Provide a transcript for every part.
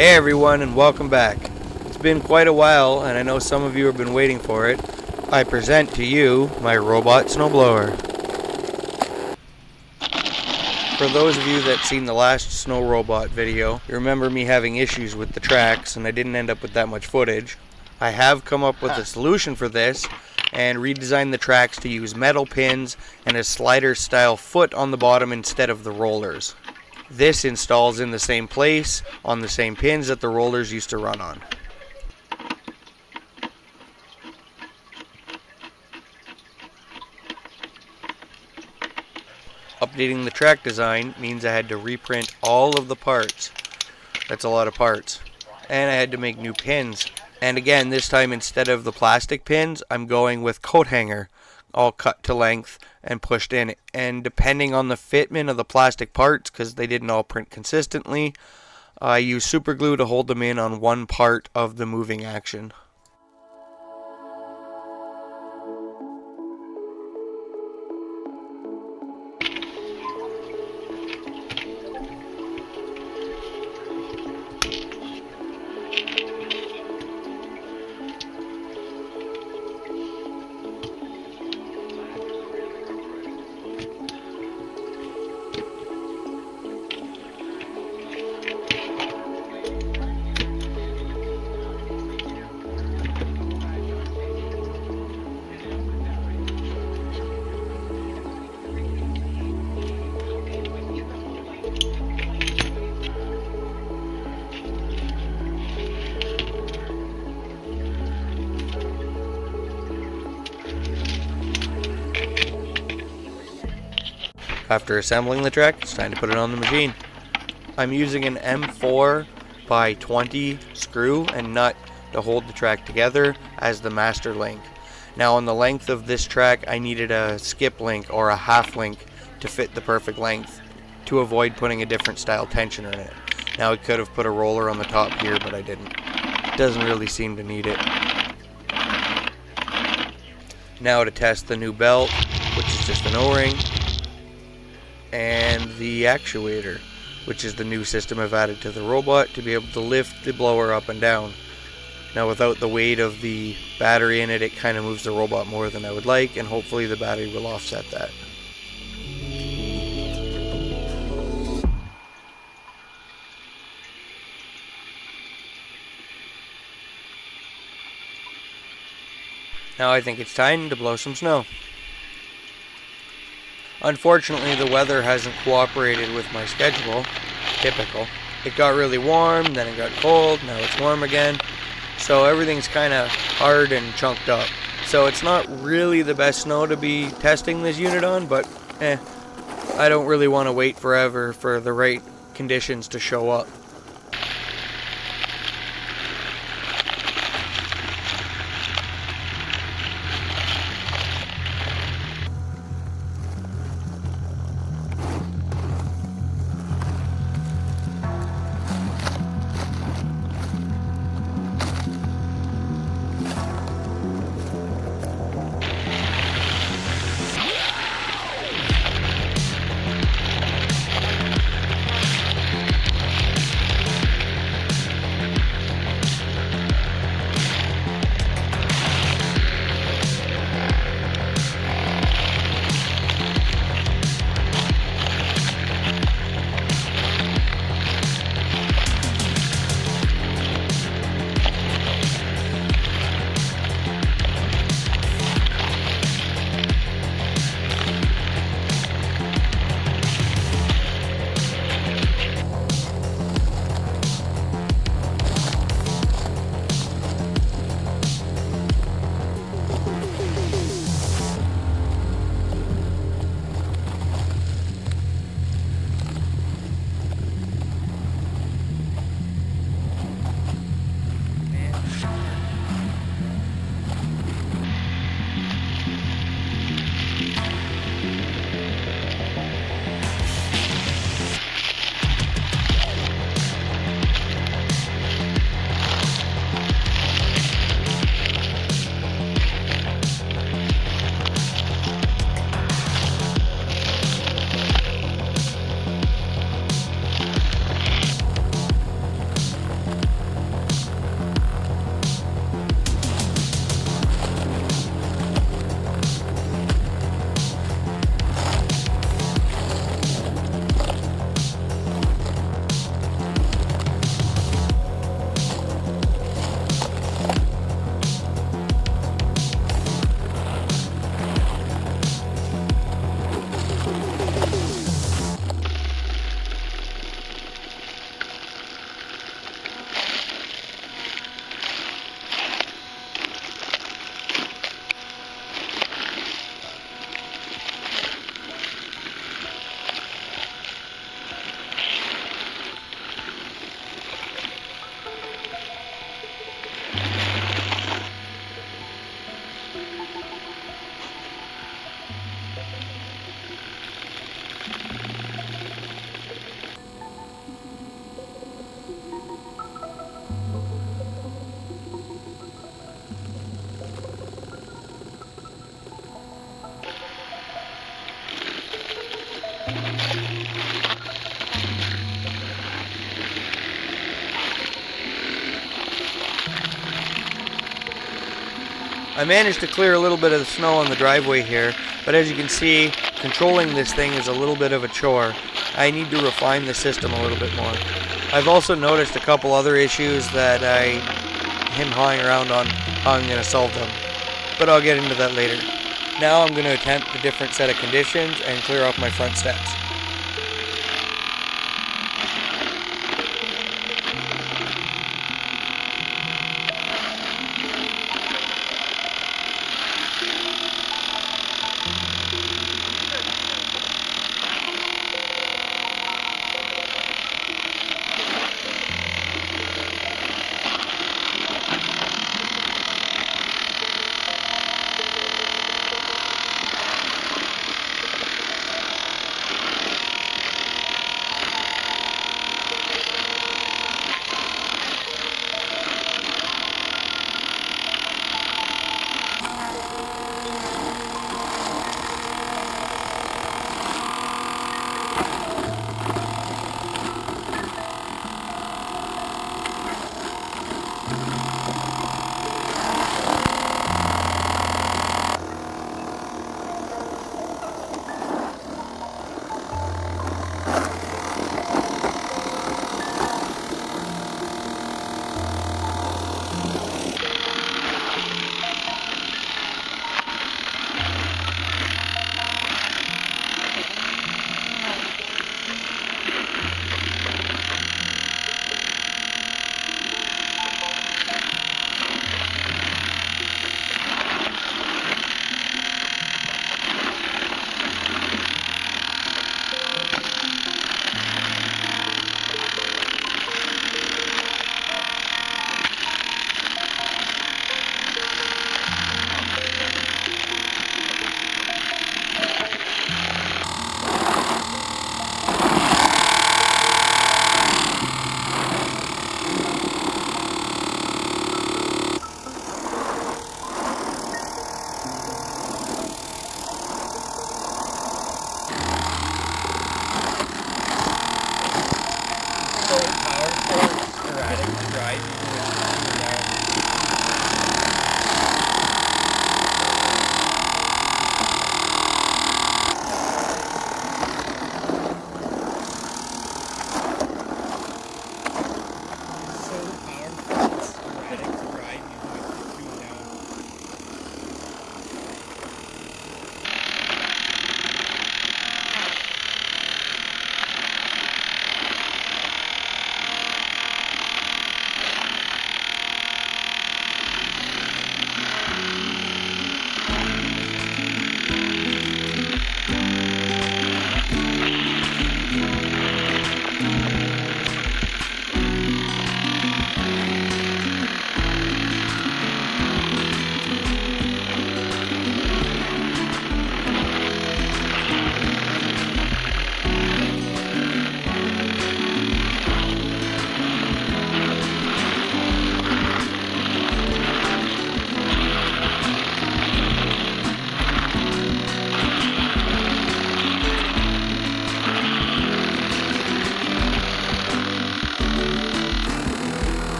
Hey everyone, and welcome back. It's been quite a while, and I know some of you have been waiting for it. I present to you my robot snowblower. For those of you that seen the last snow robot video, you remember me having issues with the tracks, and I didn't end up with that much footage. I have come up with a solution for this, and redesigned the tracks to use metal pins and a slider style foot on the bottom instead of the rollers. This installs in the same place on the same pins that the rollers used to run on. Updating the track design means I had to reprint all of the parts. That's a lot of parts. And I had to make new pins. And again, this time instead of the plastic pins, I'm going with coat hanger, all cut to length and pushed in. And depending on the fitment of the plastic parts, because they didn't all print consistently, I use super glue to hold them in on one part of the moving action. After assembling the track, it's time to put it on the machine. I'm using an M4 by 20 screw and nut to hold the track together as the master link. Now on the length of this track, I needed a skip link or a half link to fit the perfect length to avoid putting a different style tensioner in it. Now I could have put a roller on the top here, but I didn't. It doesn't really seem to need it. Now to test the new belt, which is just an O-ring, and the actuator, which is the new system I've added to the robot to be able to lift the blower up and down. Now without the weight of the battery in it, it kind of moves the robot more than I would like, and hopefully the battery will offset that. Now I think it's time to blow some snow. Unfortunately, the weather hasn't cooperated with my schedule. Typical. It got really warm, then it got cold, now it's warm again. So everything's kind of hard and chunked up. So it's not really the best snow to be testing this unit on, but I don't really want to wait forever for the right conditions to show up. I managed to clear a little bit of the snow on the driveway here, but as you can see, controlling this thing is a little bit of a chore. I need to refine the system a little bit more. I've also noticed a couple other issues that I am hawing around on how I'm going to solve them, but I'll get into that later. Now I'm going to attempt a different set of conditions and clear off my front steps.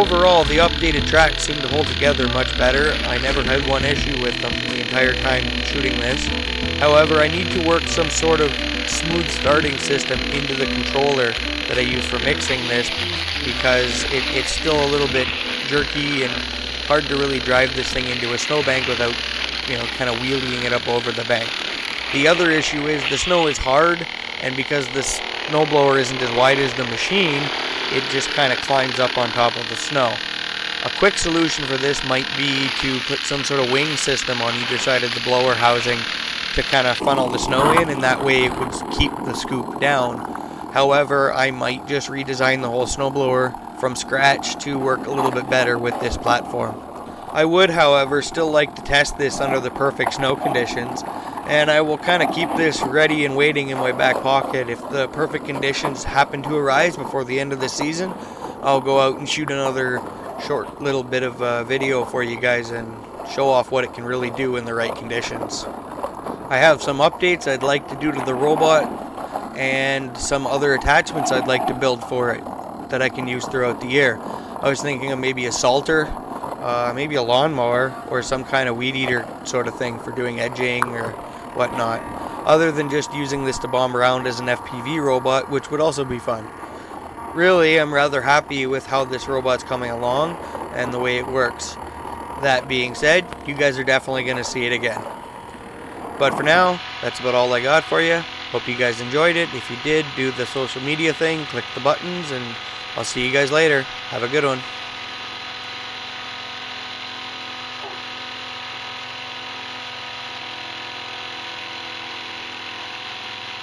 overall, the updated tracks seem to hold together much better. I never had one issue with them the entire time shooting this. However, I need to work some sort of smooth starting system into the controller that I use for mixing this, because it's still a little bit jerky and hard to really drive this thing into a snowbank without, kind of wheeling it up over the bank. The other issue is the snow is hard, and because the snowblower isn't as wide as the machine, it just kind of climbs up on top of the snow. A quick solution for this might be to put some sort of wing system on either side of the blower housing to kind of funnel the snow in, and that way it would keep the scoop down. However, I might just redesign the whole snowblower from scratch to work a little bit better with this platform. I would, however, still like to test this under the perfect snow conditions, and I will kind of keep this ready and waiting in my back pocket. If the perfect conditions happen to arise before the end of the season, I'll go out and shoot another short little bit of video for you guys and show off what it can really do in the right conditions. I have some updates I'd like to do to the robot and some other attachments I'd like to build for it that I can use throughout the year. I was thinking of maybe a salter, maybe a lawnmower, or some kind of weed eater sort of thing for doing edging or whatnot, other than just using this to bomb around as an FPV robot, which would also be fun. Really, I'm rather happy with how this robot's coming along and the way it works. That being said, you guys are definitely going to see it again. But for now, that's about all I got for you. Hope you guys enjoyed it. If you did, do the social media thing, click the buttons, and I'll see you guys later. Have a good one.